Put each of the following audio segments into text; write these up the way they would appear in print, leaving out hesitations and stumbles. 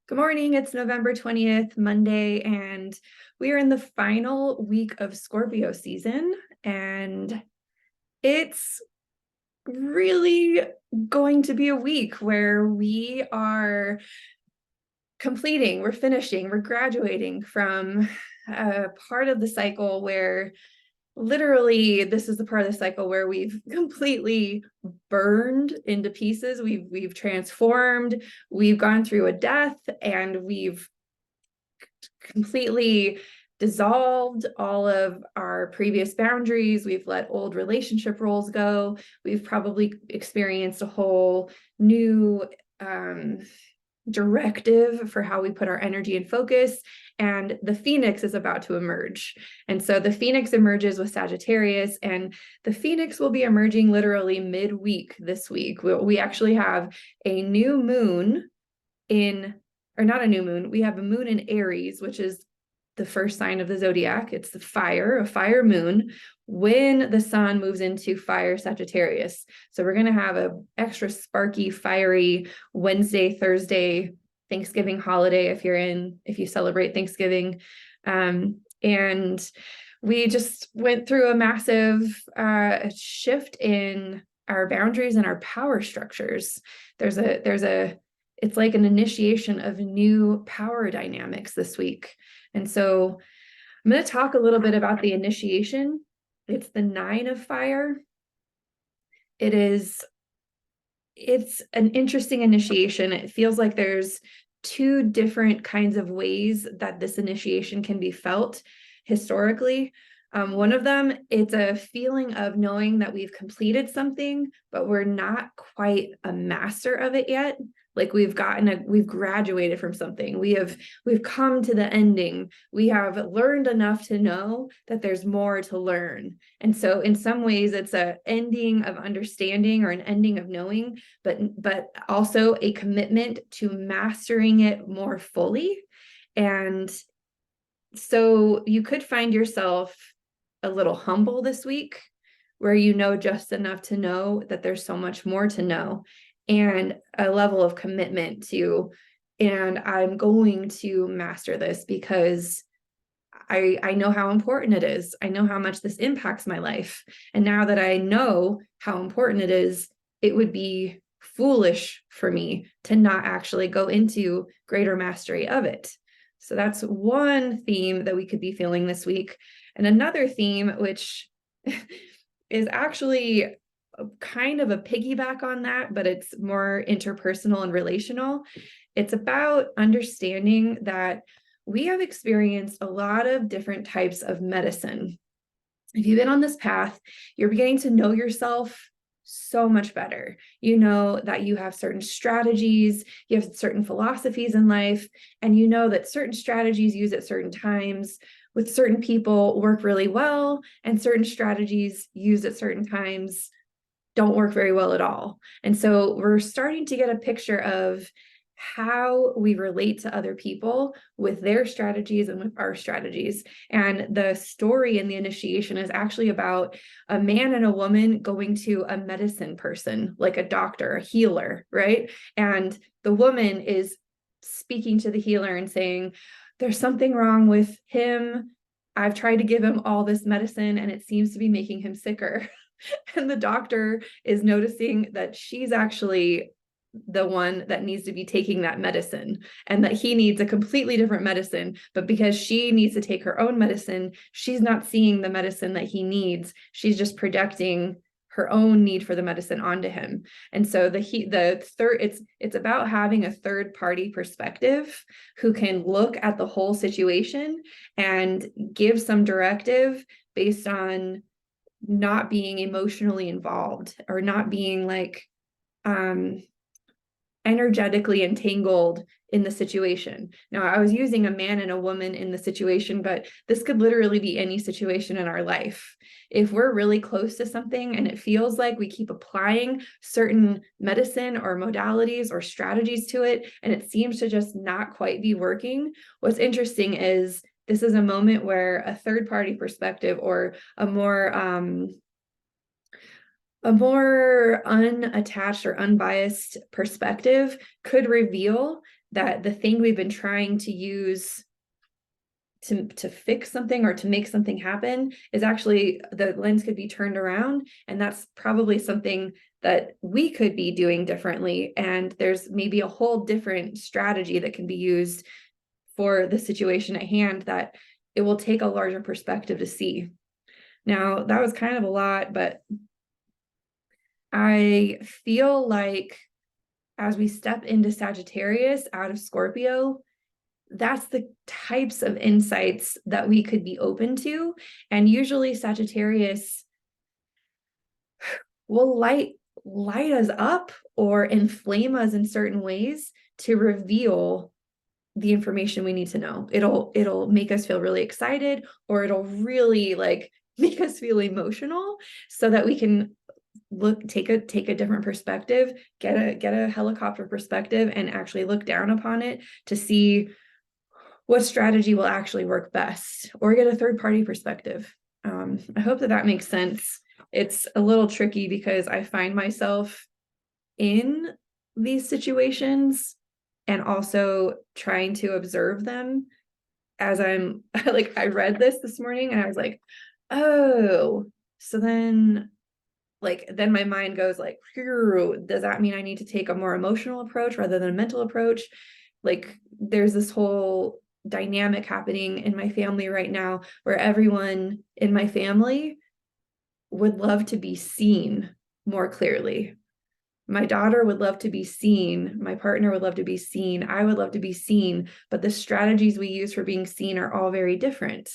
Good morning. It's November 20th, Monday, and we are in the final week of Scorpio season. And it's really going to be a week where we are completing, we're finishing, we're graduating from a part of the cycle where literally this is the part of the cycle where we've completely burned into pieces. We've transformed, we've gone through a death, and we've completely dissolved all of our previous boundaries. We've let old relationship roles go. We've probably experienced a whole new directive for how we put our energy and focus. And the Phoenix is about to emerge. And so the Phoenix emerges with Sagittarius, and the Phoenix will be emerging literally midweek this week. We actually have a new moon or not a new moon, we have a moon in Aries, which is the first sign of the zodiac. It's a fire moon, when the sun moves into fire Sagittarius. So we're going to have a extra sparky, fiery Wednesday, Thursday, Thanksgiving holiday if you celebrate Thanksgiving. And we just went through a massive shift in our boundaries and our power structures. It's like an initiation of new power dynamics this week. And so I'm going to talk a little bit about the initiation. It's the 9 of fire. It's an interesting initiation. It feels like there's two different kinds of ways that this initiation can be felt historically. One of them, it's a feeling of knowing that we've completed something, but we're not quite a master of it yet. Like we've graduated from something. We've come to the ending. We have learned enough to know that there's more to learn. And so in some ways it's a ending of understanding or an ending of knowing, but also a commitment to mastering it more fully. And so you could find yourself a little humble this week, where you know just enough to know that there's so much more to know, and a level of commitment to, and I'm going to master this because I know how important it is. I know how much this impacts my life. And now that I know how important it is, it would be foolish for me to not actually go into greater mastery of it. So that's one theme that we could be feeling this week. And another theme, which is actually kind of a piggyback on that, but it's more interpersonal and relational. It's about understanding that we have experienced a lot of different types of medicine. If you've been on this path, you're beginning to know yourself so much better. You know that you have certain strategies, you have certain philosophies in life, and you know that certain strategies used at certain times with certain people work really well, and certain strategies used at certain times don't work very well at all. And so we're starting to get a picture of how we relate to other people with their strategies and with our strategies. And the story in the initiation is actually about a man and a woman going to a medicine person, like a doctor, a healer, right? And the woman is speaking to the healer and saying, there's something wrong with him. I've tried to give him all this medicine and it seems to be making him sicker. And the doctor is noticing that she's actually the one that needs to be taking that medicine, and that he needs a completely different medicine. But because she needs to take her own medicine, she's not seeing the medicine that he needs. She's just projecting her own need for the medicine onto him. And so it's about having a third party perspective who can look at the whole situation and give some directive based on not being emotionally involved, or not being like energetically entangled in the situation. Now, I was using a man and a woman in the situation, but this could literally be any situation in our life. If we're really close to something and it feels like we keep applying certain medicine or modalities or strategies to it, and it seems to just not quite be working, what's interesting is this is a moment where a third party perspective, or a more unattached or unbiased perspective, could reveal that the thing we've been trying to use to fix something or to make something happen is actually, the lens could be turned around, and that's probably something that we could be doing differently, and there's maybe a whole different strategy that can be used for the situation at hand that it will take a larger perspective to see. Now, that was kind of a lot, but I feel like as we step into Sagittarius out of Scorpio, that's the types of insights that we could be open to. And usually Sagittarius will light us up or inflame us in certain ways to reveal the information we need to know. It'll make us feel really excited, or it'll really like make us feel emotional, so that we can take a different perspective, get a helicopter perspective, and actually look down upon it to see what strategy will actually work best, or get a third party perspective. I hope that makes sense. It's a little tricky because I find myself in these situations and also trying to observe them as I'm like, I read this morning and I was like, oh, so then my mind goes like, does that mean I need to take a more emotional approach rather than a mental approach? Like, there's this whole dynamic happening in my family right now where everyone in my family would love to be seen more clearly. My daughter would love to be seen. My partner would love to be seen. I would love to be seen. But the strategies we use for being seen are all very different.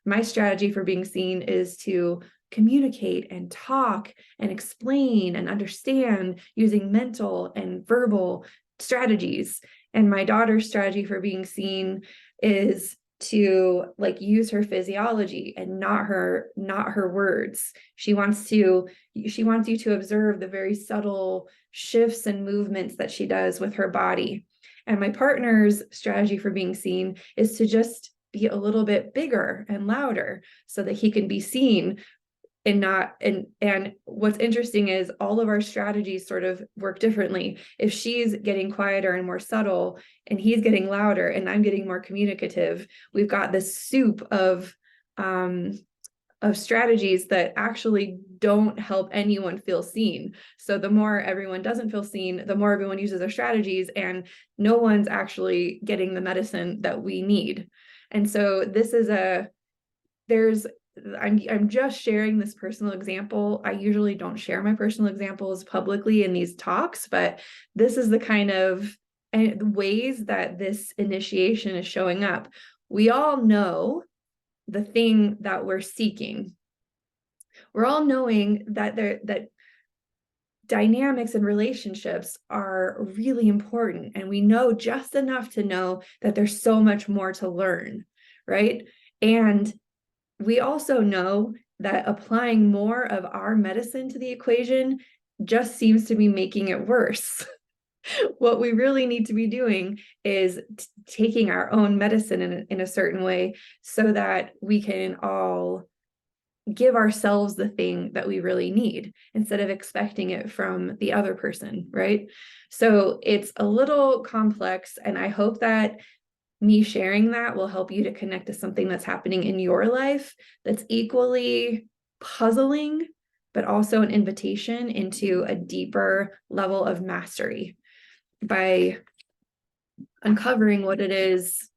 My strategy for being seen is to communicate and talk and explain and understand using mental and verbal strategies. And my daughter's strategy for being seen is to like use her physiology and not her words. She wants you to observe the very subtle shifts and movements that she does with her body. And my partner's strategy for being seen is to just be a little bit bigger and louder so that he can be seen and not, and what's interesting is all of our strategies sort of work differently. If she's getting quieter and more subtle and he's getting louder and I'm getting more communicative, we've got this soup of strategies that actually don't help anyone feel seen. So the more everyone doesn't feel seen, the more everyone uses their strategies, and no one's actually getting the medicine that we need. And so this is I'm just sharing this personal example. I usually don't share my personal examples publicly in these talks, but this is the kind of ways that this initiation is showing up. We all know the thing that we're seeking. We're all knowing that dynamics and relationships are really important, and we know just enough to know that there's so much more to learn, right? And we also know that applying more of our medicine to the equation just seems to be making it worse. What we really need to be doing is taking our own medicine in a certain way so that we can all give ourselves the thing that we really need instead of expecting it from the other person, right? So it's a little complex, and I hope that me sharing that will help you to connect to something that's happening in your life that's equally puzzling, but also an invitation into a deeper level of mastery by uncovering what it is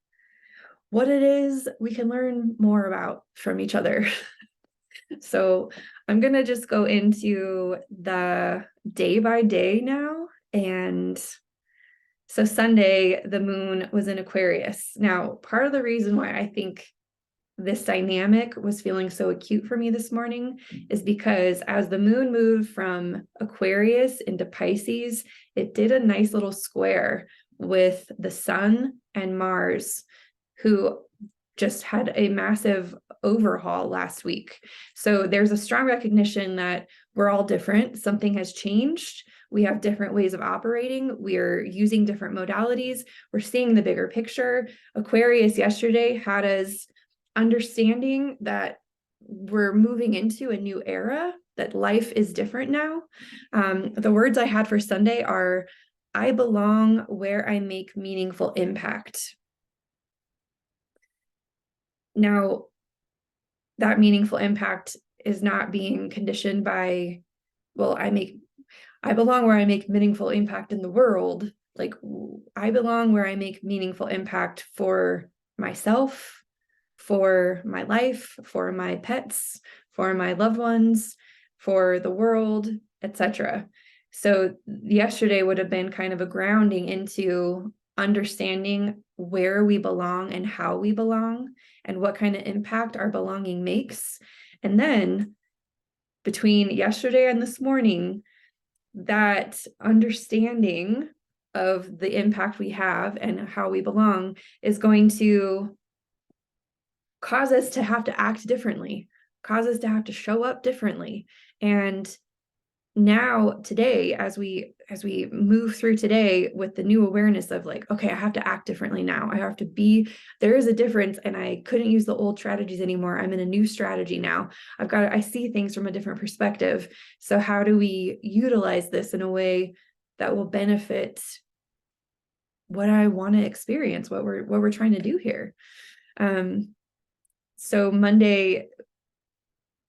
we can learn more about from each other. So I'm going to just go into the day by day now. And so Sunday, the moon was in Aquarius. Now, part of the reason why I think this dynamic was feeling so acute for me this morning is because as the moon moved from Aquarius into Pisces, it did a nice little square with the sun and Mars, who just had a massive overhaul last week. So there's a strong recognition that we're all different. Something has changed. We have different ways of operating. We're using different modalities. We're seeing the bigger picture. Aquarius yesterday had us understanding that we're moving into a new era, that life is different now. The words I had for Sunday are I belong where I make meaningful impact. Now, that meaningful impact is not being conditioned by, well, I belong where I make meaningful impact in the world. Like, I belong where I make meaningful impact for myself, for my life, for my pets, for my loved ones, for the world, etc. So yesterday would have been kind of a grounding into understanding where we belong and how we belong and what kind of impact our belonging makes. And then between yesterday and this morning, that understanding of the impact we have and how we belong is going to cause us to have to act differently, cause us to have to show up differently. And now today, as we move through today with the new awareness of like, okay, I have to act differently now. I have to be, there is a difference, and I couldn't use the old strategies anymore. I'm in a new strategy now. I see things from a different perspective. So how do we utilize this in a way that will benefit what I want to experience, what we're trying to do here? So Monday,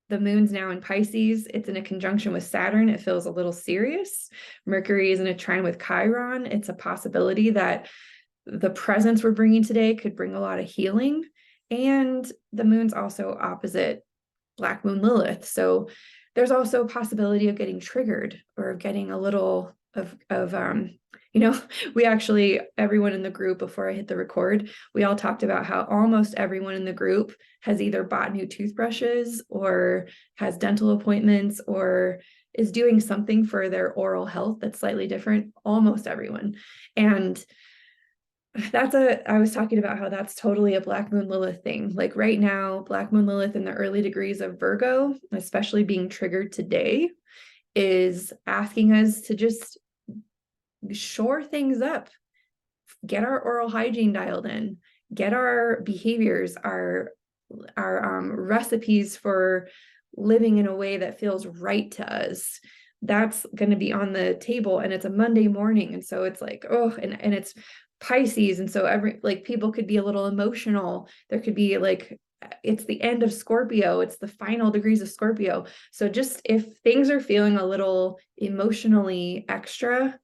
the moon's now in Pisces. It's in a conjunction with Saturn. It feels a little serious. Mercury is in a trine with Chiron. It's a possibility that the presence we're bringing today could bring a lot of healing. And the moon's also opposite Black Moon Lilith. So there's also a possibility of getting triggered or of getting a little of we actually, everyone in the group, before I hit the record, we all talked about how almost everyone in the group has either bought new toothbrushes or has dental appointments or is doing something for their oral health that's slightly different. Almost everyone. And I was talking about how that's totally a Black Moon Lilith thing. Like right now, Black Moon Lilith in the early degrees of Virgo, especially being triggered today, is asking us to just shore things up, get our oral hygiene dialed in, get our behaviors, our recipes for living in a way that feels right to us. That's going to be on the table, and it's a Monday morning, and so it's like, oh, and it's Pisces, and so people could be a little emotional. There could be like, it's the end of Scorpio, it's the final degrees of Scorpio. So just if things are feeling a little emotionally extra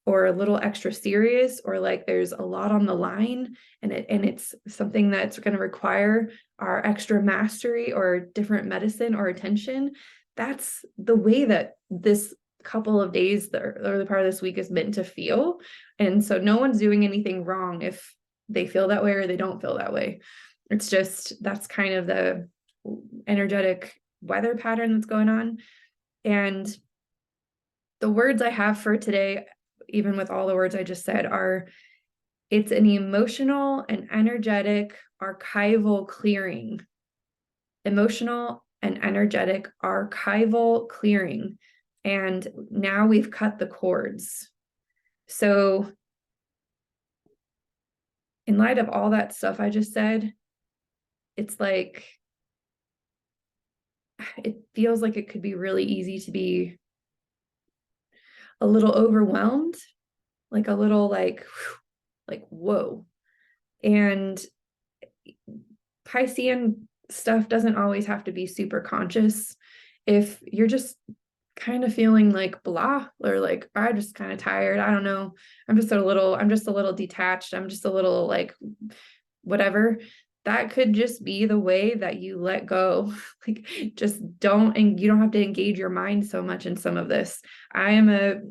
or a little extra serious, or like there's a lot on the line, and it's something that's going to require our extra mastery or different medicine or attention, that's the way that this couple of days or the part of this week is meant to feel. And so no one's doing anything wrong if they feel that way or they don't feel that way. It's just, that's kind of the energetic weather pattern that's going on. And the words I have for today, even with all the words I just said, are, it's an emotional and energetic archival clearing. Emotional and energetic archival clearing. And now we've cut the cords. So in light of all that stuff I just said, it's like, it feels like it could be really easy to be a little overwhelmed, like a little like whoa. And Piscean stuff doesn't always have to be super conscious. If you're just kind of feeling like blah, or like, I'm just kind of tired, I don't know, I'm just a little detached, I'm just a little like whatever, that could just be the way that you let go. Like, just don't, and you don't have to engage your mind so much in some of this. I'm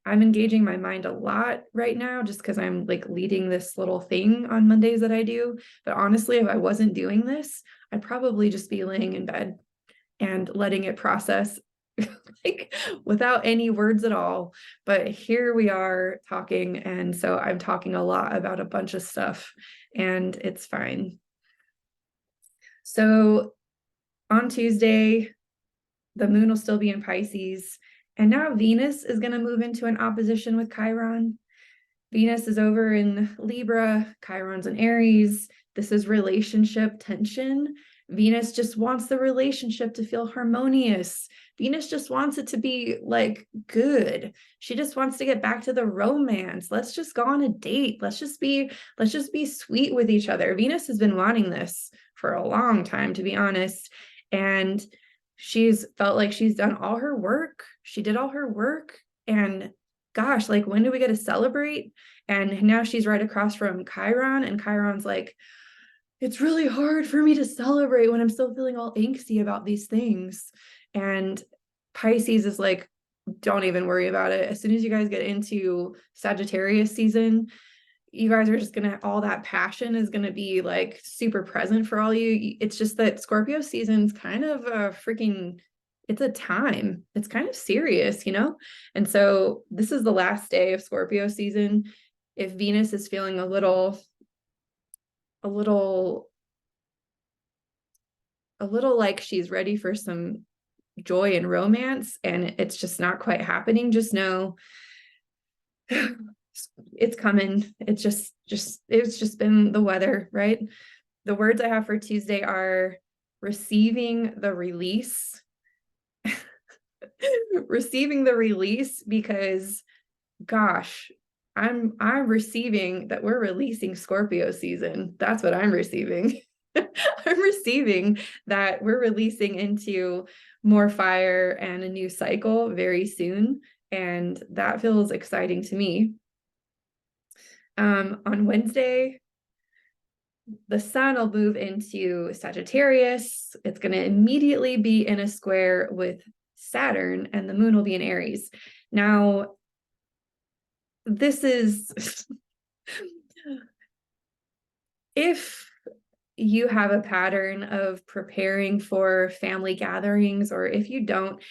engaging my mind a lot right now just because I'm like leading this little thing on Mondays that I do. But honestly, if I wasn't doing this, I'd probably just be laying in bed and letting it process like without any words at all. But here we are talking. And so I'm talking a lot about a bunch of stuff, and it's fine. So on Tuesday, the moon will still be in Pisces. And now Venus is going to move into an opposition with Chiron. Venus is over in Libra, Chiron's in Aries. This is relationship tension. Venus just wants the relationship to feel harmonious. Venus just wants it to be like good. She just wants to get back to the romance. Let's just go on a date. Let's just be sweet with each other. Venus has been wanting this for a long time, to be honest. And she's felt like she's done all her work. She did all her work. And gosh, like, when do we get to celebrate? And now she's right across from Chiron, and Chiron's like, it's really hard for me to celebrate when I'm still feeling all angsty about these things. And Pisces is like, don't even worry about it. As soon as you guys get into Sagittarius season, you guys are just gonna, all that passion is gonna be like super present for all you. It's just that Scorpio season's kind of a freaking, it's a time. It's kind of serious, you know? And so this is the last day of Scorpio season. If Venus is feeling a little like she's ready for some joy and romance, and it's just not quite happening, just know it's coming. It's just been the weather, right? The words I have for Tuesday are receiving the release. Receiving the release, because gosh, I'm receiving that we're releasing Scorpio season. That's what I'm receiving. I'm receiving that we're releasing into more fire and a new cycle very soon. And that feels exciting to me. On Wednesday, the sun will move into Sagittarius. It's going to immediately be in a square with Saturn, and the moon will be in Aries. Now, this is if you have a pattern of preparing for family gatherings, or if you don't,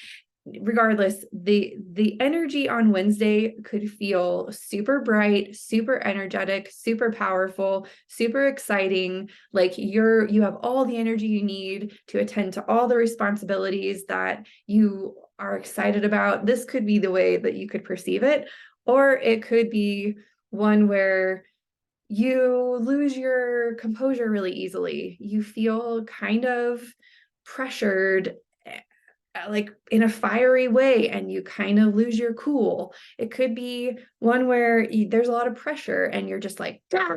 regardless, the energy on Wednesday could feel super bright, super energetic, super powerful, super exciting. Like you have all the energy you need to attend to all the responsibilities that you are excited about. This could be the way that you could perceive it, or it could be one where you lose your composure really easily. You feel kind of pressured, like in a fiery way, and you kind of lose your cool. It could be one where there's a lot of pressure and you're just like, "Dah!"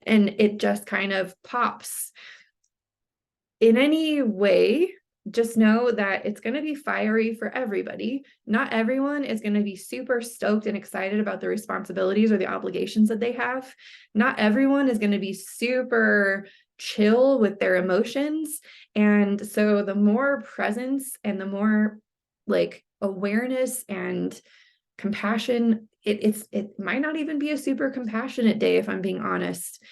and it just kind of pops. In any way, just know that it's going to be fiery for everybody. Not everyone is going to be super stoked and excited about the responsibilities or the obligations that they have. Not everyone is going to be super chill with their emotions. And so the more presence and the more like awareness and compassion, it might not even be a super compassionate day, if I'm being honest.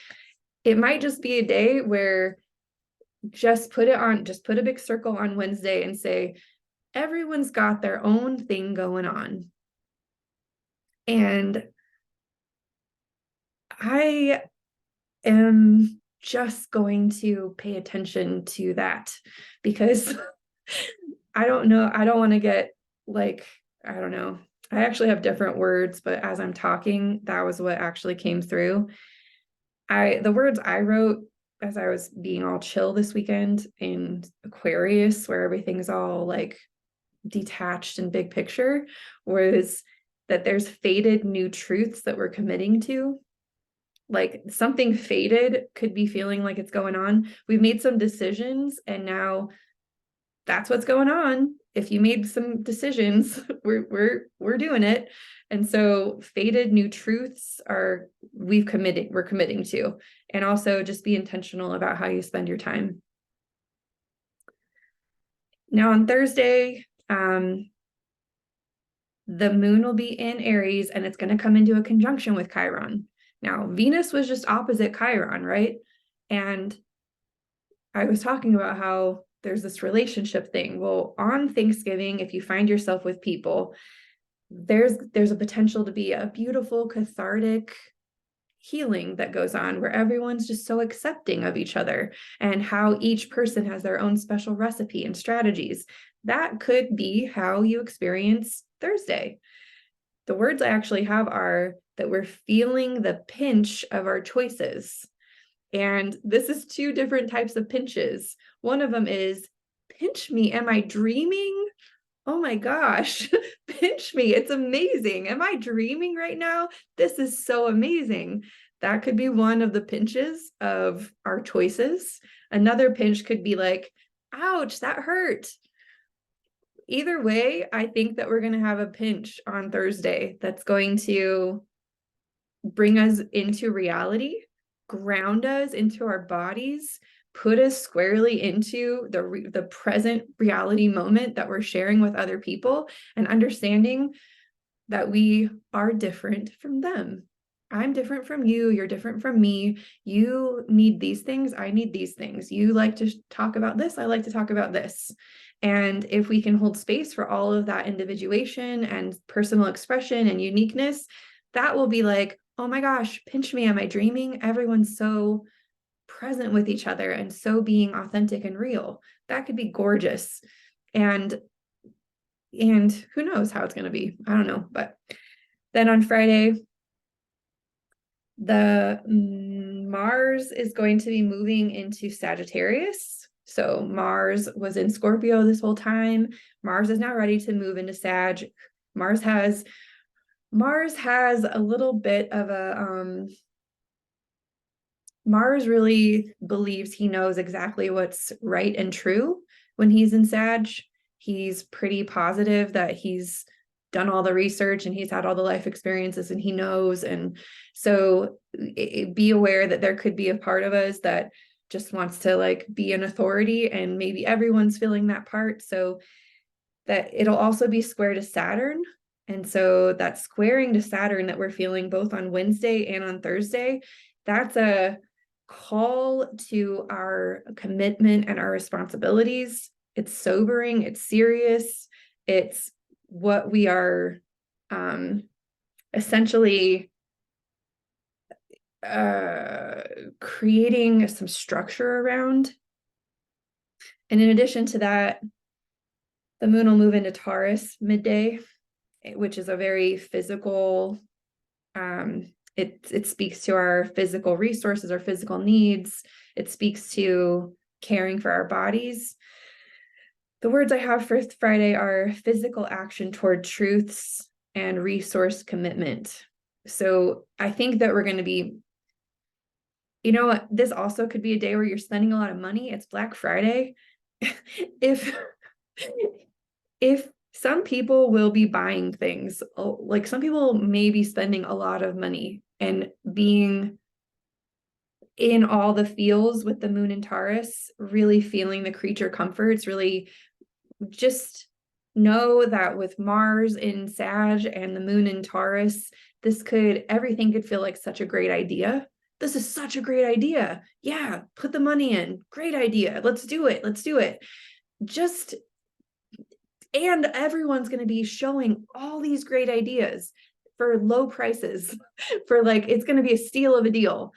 It might just be a day where just put a big circle on Wednesday and say, everyone's got their own thing going on. And I am just going to pay attention to that, because I don't know. I don't want to get like, I don't know. I actually have different words, but as I'm talking, that was what actually came through. The words I wrote as I was being all chill this weekend in Aquarius, where everything's all like detached and big picture, was that there's faded new truths that we're committing to. Like something faded could be feeling like it's going on. We've made some decisions, and now that's what's going on. If you made some decisions, we're doing it. And so faded new truths we're committing to. And also just be intentional about how you spend your time. Now on Thursday, the moon will be in Aries, and it's going to come into a conjunction with Chiron. Now, Venus was just opposite Chiron, right? And I was talking about how there's this relationship thing. Well, on Thanksgiving, if you find yourself with people, there's a potential to be a beautiful, cathartic healing that goes on, where everyone's just so accepting of each other and how each person has their own special recipe and strategies. That could be how you experience Thursday. The words I actually have are that we're feeling the pinch of our choices. And this is two different types of pinches. One of them is, pinch me, am I dreaming? Oh my gosh, pinch me. It's amazing. Am I dreaming right now? This is so amazing. That could be one of the pinches of our choices. Another pinch could be like, ouch, that hurt. Either way, I think that we're going to have a pinch on Thursday that's going to bring us into reality, ground us into our bodies, put us squarely into the present reality moment that we're sharing with other people, and understanding that we are different from them. I'm different from you. You're different from me. You need these things. I need these things. You like to talk about this. I like to talk about this. And if we can hold space for all of that individuation and personal expression and uniqueness, that will be like, oh my gosh, pinch me. Am I dreaming? Everyone's so present with each other and so being authentic and real. That could be gorgeous. And who knows how it's going to be. I don't know. But then on Friday, the Mars is going to be moving into Sagittarius. So Mars was in Scorpio this whole time. Mars is now ready to move into Sag. Mars has a little bit of a Mars really believes he knows exactly what's right and true when he's in Sag. He's pretty positive that he's done all the research and he's had all the life experiences and he knows. And so be aware that there could be a part of us that just wants to like be an authority, and maybe everyone's feeling that part. So that it'll also be square to Saturn. And so that squaring to Saturn that we're feeling both on Wednesday and on Thursday, that's a call to our commitment and our responsibilities. It's sobering, it's serious, it's what we are essentially creating some structure around. And in addition to that, the moon will move into Taurus midday, which is a very physical, it speaks to our physical resources, our physical needs. It speaks to caring for our bodies. The words I have for Friday are physical action toward truths and resource commitment. So I think that we're going to be, you know what, this also could be a day where you're spending a lot of money. It's Black Friday. if some people will be buying things, like some people may be spending a lot of money and being in all the feels with the moon in Taurus, really feeling the creature comforts, really just know that with Mars in Sag and the moon in Taurus, everything could feel like such a great idea. This is such a great idea. Yeah, put the money in. Great idea. Let's do it. Let's do it. And everyone's going to be showing all these great ideas for low prices, for like, it's going to be a steal of a deal.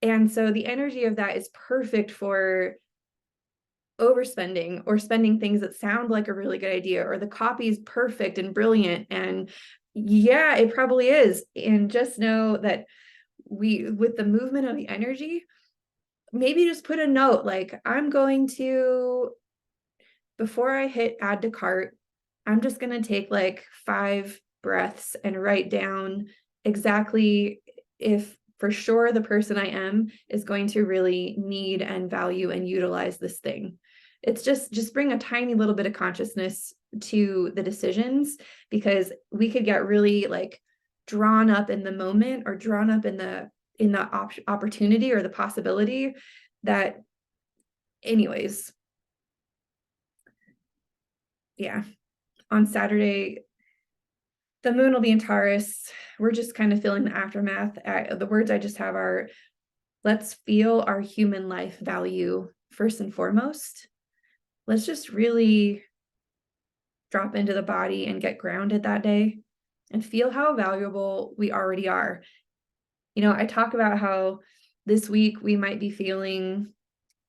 And so the energy of that is perfect for overspending or spending things that sound like a really good idea, or the copy is perfect and brilliant. And yeah, it probably is. And just know that with the movement of the energy, maybe just put a note like, I'm going to, before I hit add to cart, I'm just going to take like 5 breaths and write down exactly if for sure the person I am is going to really need and value and utilize this thing. It's just bring a tiny little bit of consciousness to the decisions, because we could get really like drawn up in the moment, or drawn up in the opportunity or the possibility that, anyways, yeah. On Saturday, the moon will be in Taurus. We're just kind of feeling the aftermath. The words I just have are, let's feel our human life value first and foremost. Let's just really drop into the body and get grounded that day and feel how valuable we already are. You know, I talk about how this week we might be feeling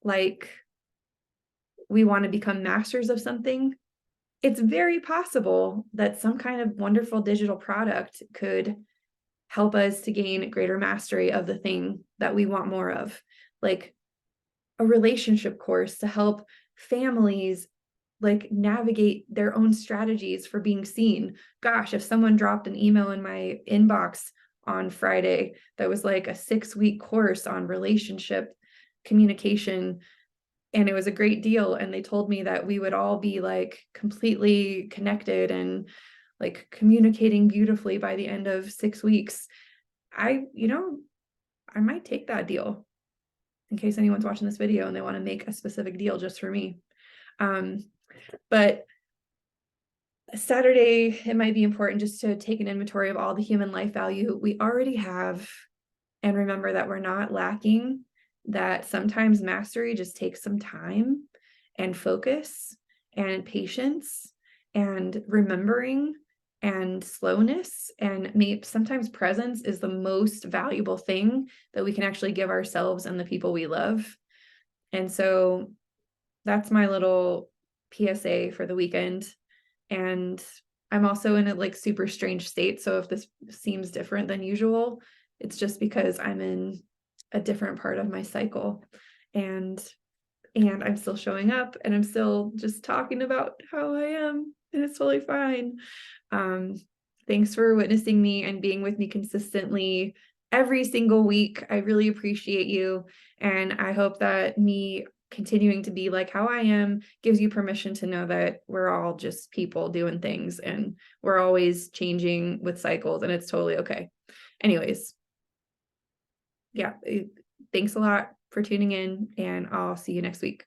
like we want to become masters of something. It's very possible that some kind of wonderful digital product could help us to gain greater mastery of the thing that we want more of. like a relationship course to help families like navigate their own strategies for being seen. Gosh, if someone dropped an email in my inbox on Friday that was like a 6-week course on relationship communication, and it was a great deal, and they told me that we would all be like completely connected and like communicating beautifully by the end of 6 weeks, I might take that deal, in case anyone's watching this video and they want to make a specific deal just for me. But Saturday, it might be important just to take an inventory of all the human life value we already have, and remember that we're not lacking, that sometimes mastery just takes some time and focus and patience and remembering and slowness, and maybe sometimes presence is the most valuable thing that we can actually give ourselves and the people we love. And so that's my little PSA for the weekend. And I'm also in a like super strange state. So if this seems different than usual, it's just because I'm in a different part of my cycle. And I'm still showing up, and I'm still just talking about how I am, and it's totally fine. Thanks for witnessing me and being with me consistently every single week. I really appreciate you. And I hope that me continuing to be like how I am gives you permission to know that we're all just people doing things, and we're always changing with cycles, and it's totally okay. Anyways, yeah, thanks a lot for tuning in, and I'll see you next week.